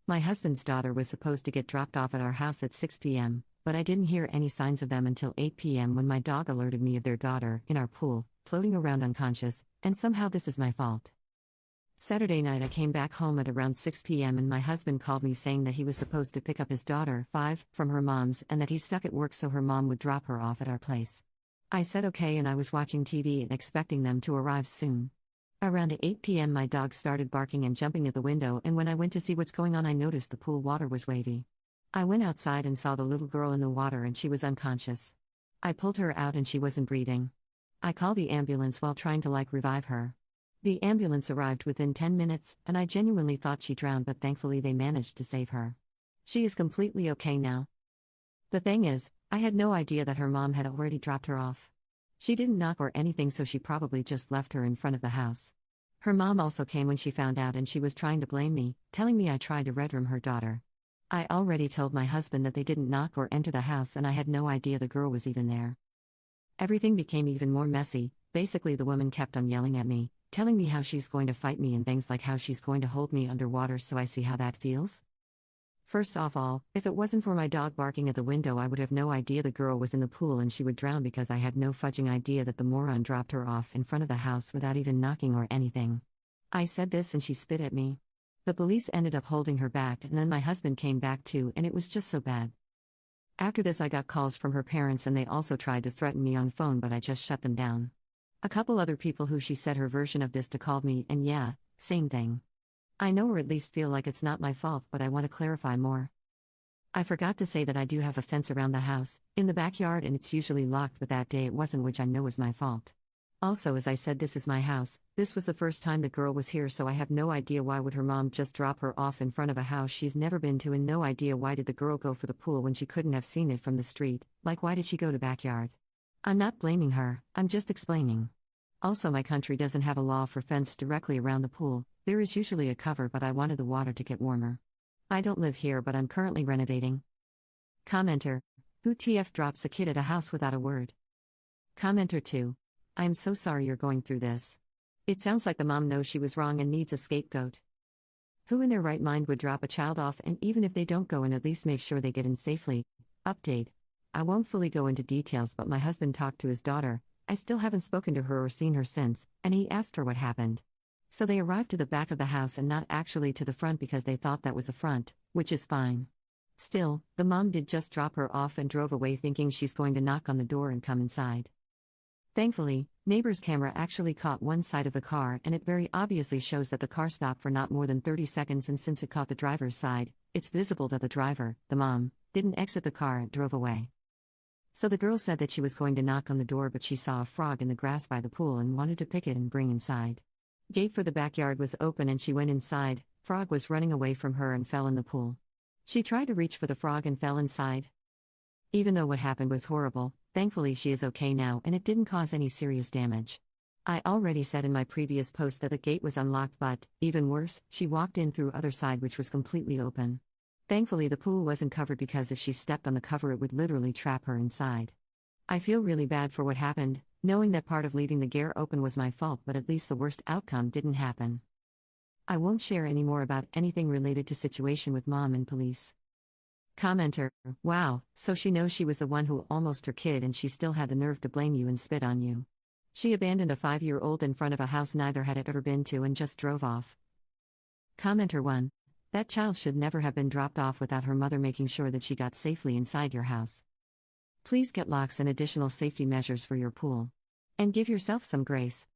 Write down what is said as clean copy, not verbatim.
My husband's daughter was supposed to get dropped off at our house at 6 p.m., but I didn't hear any signs of them until 8 p.m. when my dog alerted me of their daughter in our pool, floating around unconscious, and somehow this is my fault. Saturday night I came back home at around 6 p.m. and my husband called me saying that he was supposed to pick up his daughter, 5, from her mom's and that he's stuck at work so her mom would drop her off at our place. I said okay and I was watching TV and expecting them to arrive soon. Around 8 p.m. my dog started barking and jumping at the window, and when I went to see what's going on I noticed the pool water was wavy. I went outside and saw the little girl in the water and she was unconscious. I pulled her out and she wasn't breathing. I called the ambulance while trying to revive her. The ambulance arrived within 10 minutes and I genuinely thought she drowned, but thankfully they managed to save her. She is completely okay now. The thing is, I had no idea that her mom had already dropped her off. She didn't knock or anything, so she probably just left her in front of the house. Her mom also came when she found out and she was trying to blame me, telling me I tried to red room her daughter. I already told my husband that they didn't knock or enter the house and I had no idea the girl was even there. Everything became even more messy. Basically the woman kept on yelling at me, telling me how she's going to fight me and things like how she's going to hold me underwater, so I see how that feels. First of all, if it wasn't for my dog barking at the window I would have no idea the girl was in the pool and she would drown, because I had no fudging idea that the moron dropped her off in front of the house without even knocking or anything. I said this and she spit at me. The police ended up holding her back and then my husband came back too, and it was just so bad. After this I got calls from her parents and they also tried to threaten me on phone, but I just shut them down. A couple other people who she said her version of this to called me, and yeah, same thing. I know, or at least feel like it's not my fault, but I want to clarify more. I forgot to say that I do have a fence around the house, in the backyard, and it's usually locked, but that day it wasn't, which I know is my fault. Also, as I said, this is my house. This was the first time the girl was here, so I have no idea why would her mom just drop her off in front of a house she's never been to, and no idea why did the girl go for the pool when she couldn't have seen it from the street, why did she go to backyard? I'm not blaming her, I'm just explaining. Also, my country doesn't have a law for fence directly around the pool. There is usually a cover, but I wanted the water to get warmer. I don't live here, but I'm currently renovating. Commenter: who TF drops a kid at a house without a word? Commenter 2: I am so sorry you're going through this. It sounds like the mom knows she was wrong and needs a scapegoat. Who in their right mind would drop a child off, and even if they don't go in, at least make sure they get in safely? Update: I won't fully go into details, but my husband talked to his daughter. I still haven't spoken to her or seen her since, and he asked her what happened. So they arrived to the back of the house and not actually to the front because they thought that was the front, which is fine. Still, the mom did just drop her off and drove away thinking she's going to knock on the door and come inside. Thankfully, neighbor's camera actually caught one side of the car, and it very obviously shows that the car stopped for not more than 30 seconds, and since it caught the driver's side, it's visible that the driver, the mom, didn't exit the car and drove away. So the girl said that she was going to knock on the door, but she saw a frog in the grass by the pool and wanted to pick it and bring inside. Gate for the backyard was open and she went inside. Frog was running away from her and fell in the pool. She tried to reach for the frog and fell inside. Even though what happened was horrible, thankfully she is okay now and it didn't cause any serious damage. I already said in my previous post that the gate was unlocked, but, even worse, she walked in through other side, which was completely open. Thankfully the pool wasn't covered, because if she stepped on the cover it would literally trap her inside. I feel really bad for what happened, knowing that part of leaving the gate open was my fault, but at least the worst outcome didn't happen. I won't share any more about anything related to situation with mom and police. Commenter: wow, so she knows she was the one who almost her kid and she still had the nerve to blame you and spit on you. She abandoned a 5-year-old in front of a house neither had ever been to and just drove off. Commenter 1: that child should never have been dropped off without her mother making sure that she got safely inside your house. Please get locks and additional safety measures for your pool. And give yourself some grace.